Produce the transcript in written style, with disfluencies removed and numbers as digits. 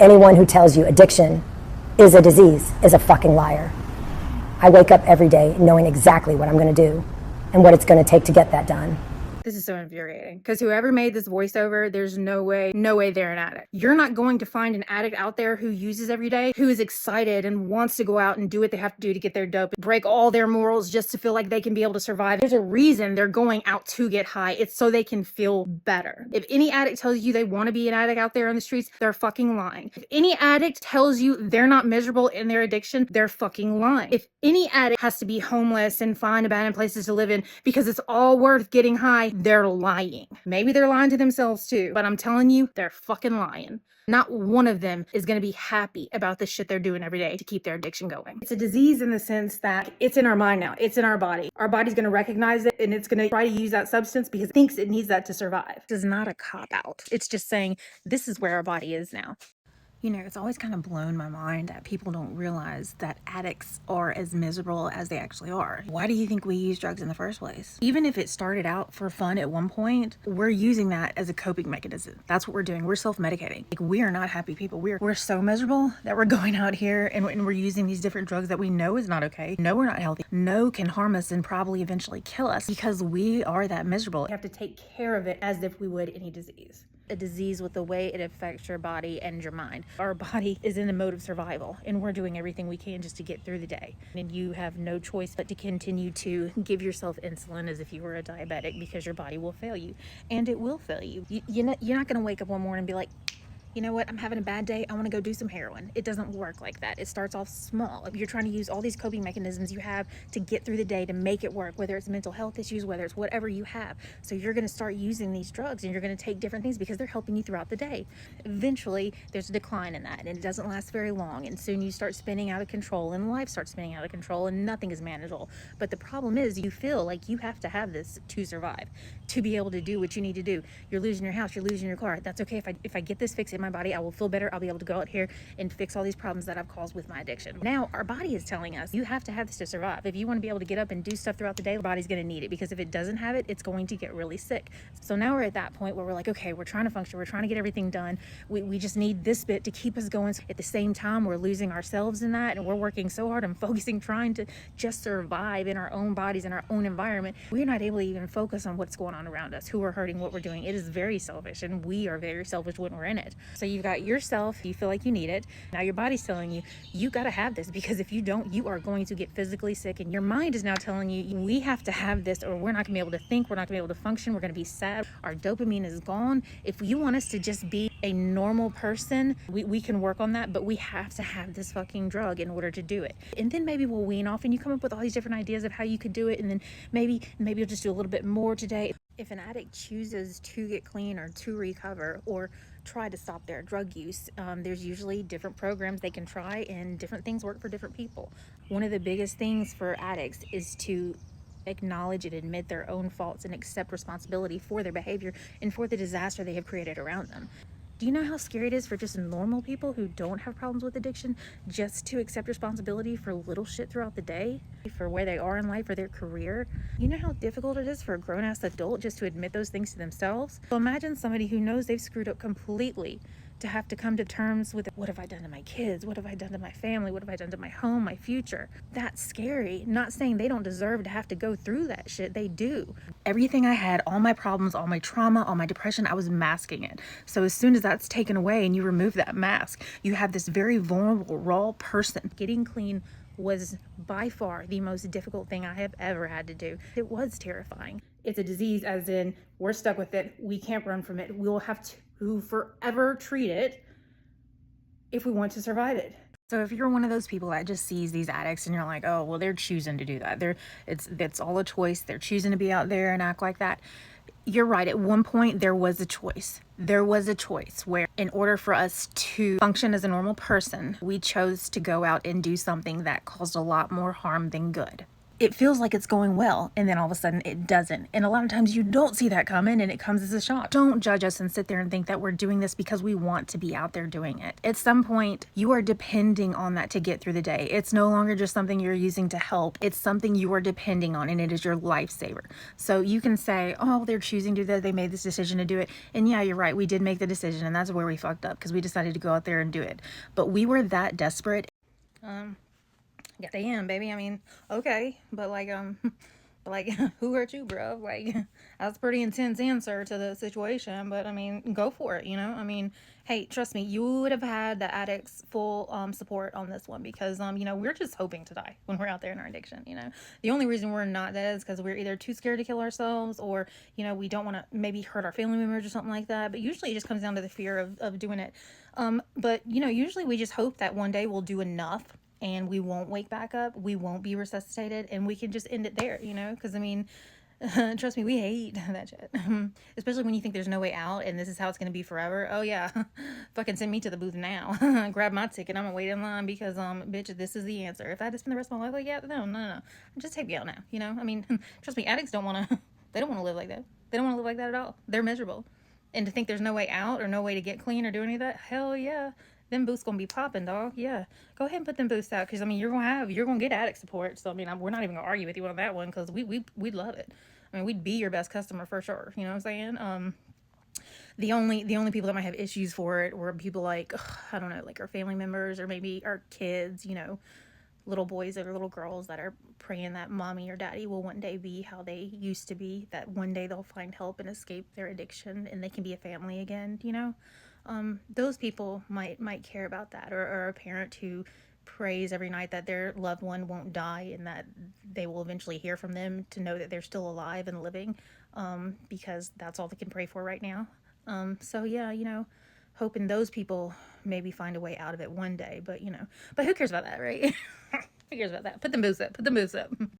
Anyone who tells you addiction is a disease is a fucking liar. I wake up every day knowing exactly what I'm going to do and what it's going to take to get that done. This is so infuriating because whoever made this voiceover, there's no way they're an addict. You're not going to find an addict out there who uses every day, who is excited and wants to go out and do what they have to do to get their dope, break all their morals just to feel like they can be able to survive. There's a reason they're going out to get high. It's so they can feel better. If any addict tells you they want to be an addict out there on the streets, they're fucking lying. If any addict tells you they're not miserable in their addiction, they're fucking lying. If any addict has to be homeless and find abandoned places to live in because it's all worth getting high, they're lying. Maybe they're lying to themselves too, but I'm telling you, they're fucking lying. Not one of them is going to be happy about the shit they're doing every day to keep their addiction going. It's a disease in the sense that it's in our mind now. It's in our body. Our body's going to recognize it and it's going to try to use that substance because it thinks it needs that to survive. This is not a cop-out. It's just saying this is where our body is now. You know, it's always kind of blown my mind that people don't realize that addicts are as miserable as they actually are. Why do you think we use drugs in the first place? Even if it started out for fun at one point, we're using that as a coping mechanism. That's what we're doing. We're self-medicating. Like, we are not happy people. We're so miserable that we're going out here and we're using these different drugs that we know is not okay, know we're not healthy, know can harm us and probably eventually kill us because we are that miserable. We have to take care of it as if we would any disease. A disease with the way it affects your body and your mind. Our body is in the mode of survival and we're doing everything we can just to get through the day. And you have no choice but to continue to give yourself insulin as if you were a diabetic because your body will fail you. And it will fail you. You're not going to wake up one morning and be like, you know what, I'm having a bad day, I want to go do some heroin. It doesn't work like that. It starts off small. You're trying to use all these coping mechanisms you have to get through the day to make it work, whether it's mental health issues, whether it's whatever you have. So you're going to start using these drugs and you're going to take different things because they're helping you throughout the day. Eventually, there's a decline in that and it doesn't last very long. And soon you start spinning out of control and life starts spinning out of control and nothing is manageable. But the problem is you feel like you have to have this to survive, to be able to do what you need to do. You're losing your house, you're losing your car. That's okay. If I get this fixed in my body, I will feel better. I'll be able to go out here and fix all these problems that I've caused with my addiction. Now, our body is telling us you have to have this to survive. If you want to be able to get up and do stuff throughout the day, your body's going to need it because if it doesn't have it, it's going to get really sick. So now we're at that point where we're like, okay, we're trying to function. We're trying to get everything done. We just need this bit to keep us going. At the same time, we're losing ourselves in that and we're working so hard and focusing, trying to just survive in our own bodies, in our own environment. We're not able to even focus on what's going on around us, who we're hurting, what we're doing. It is very selfish and we are very selfish when we're in it. So you've got yourself, you feel like you need it. Now your body's telling you, you got to have this because if you don't, you are going to get physically sick. And your mind is now telling you, we have to have this or we're not gonna be able to think, we're not gonna be able to function, we're gonna be sad. Our dopamine is gone. If you want us to just be a normal person, we can work on that, but we have to have this fucking drug in order to do it. And then maybe we'll wean off and you come up with all these different ideas of how you could do it. And then maybe you'll just do a little bit more today. If an addict chooses to get clean or to recover or try to stop their drug use, there's usually different programs they can try and different things work for different people. One of the biggest things for addicts is to acknowledge and admit their own faults and accept responsibility for their behavior and for the disaster they have created around them. Do you know how scary it is for just normal people who don't have problems with addiction just to accept responsibility for little shit throughout the day, for where they are in life or their career? You know how difficult it is for a grown-ass adult just to admit those things to themselves? So imagine somebody who knows they've screwed up completely to have to come to terms with, what have I done to my kids? What have I done to my family? What have I done to my home, my future? That's scary. Not saying they don't deserve to have to go through that shit. They do. Everything I had, all my problems, all my trauma, all my depression, I was masking it. So as soon as that's taken away and you remove that mask, you have this very vulnerable, raw person. Getting clean was by far the most difficult thing I have ever had to do. It was terrifying. It's a disease as in we're stuck with it. We can't run from it. We'll have to forever treat it if we want to survive it. So if you're one of those people that just sees these addicts and you're like, oh, well, they're choosing to do that. It's all a choice. They're choosing to be out there and act like that. You're right. At one point, there was a choice. There was a choice where in order for us to function as a normal person, we chose to go out and do something that caused a lot more harm than good. it feels like it's going well, and then all of a sudden it doesn't. And a lot of times you don't see that coming, and it comes as a shock. Don't judge us and sit there and think that we're doing this because we want to be out there doing it. At some point, you are depending on that to get through the day. It's no longer just something you're using to help. It's something you are depending on, and it is your lifesaver. So you can say, oh, they're choosing to do that. They made this decision to do it. And yeah, you're right. We did make the decision, and that's where we fucked up, because we decided to go out there and do it. But we were that desperate. Yeah, damn, baby. I mean, okay, but like, who hurt you, bro? Like, that's a pretty intense answer to the situation, but I mean, go for it, you know? I mean, hey, trust me, you would have had the addict's full support on this one, because you know, we're just hoping to die when we're out there in our addiction, you know? The only reason we're not dead is because we're either too scared to kill ourselves, or, you know, we don't want to maybe hurt our family members or something like that. But usually it just comes down to the fear of doing it. But you know, usually we just hope that one day we'll do enough and we won't wake back up, we won't be resuscitated, and we can just end it there, you know? Because I mean, trust me, we hate that shit. Especially when you think there's no way out and this is how it's going to be forever. Oh yeah, fucking send me to the booth now. Grab my ticket, I'm gonna wait in line, because bitch, this is the answer. If I had to spend the rest of my life like, yeah, no, just take me out now, you know? I mean, trust me, addicts don't want to, they don't want to live like that. They don't want to live like that at all. They're miserable. And to think there's no way out or no way to get clean or do any of that, hell yeah. Them boosts gonna be popping, dog. Yeah, go ahead and put them boosts out, because I mean, you're gonna get addict support. So I mean, we're not even gonna argue with you on that one, because we'd love it. I mean, we'd be your best customer for sure. You know what I'm saying? The only people that might have issues for it were people like, ugh, I don't know, like our family members, or maybe our kids. You know, little boys or little girls that are praying that mommy or daddy will one day be how they used to be, that one day they'll find help and escape their addiction and they can be a family again, you know? Those people might care about that, or a parent who prays every night that their loved one won't die and that they will eventually hear from them, to know that they're still alive and living, because that's all they can pray for right now. So yeah, you know, hoping those people maybe find a way out of it one day. But you know, but who cares about that, right? Who cares about that? Put the moves up.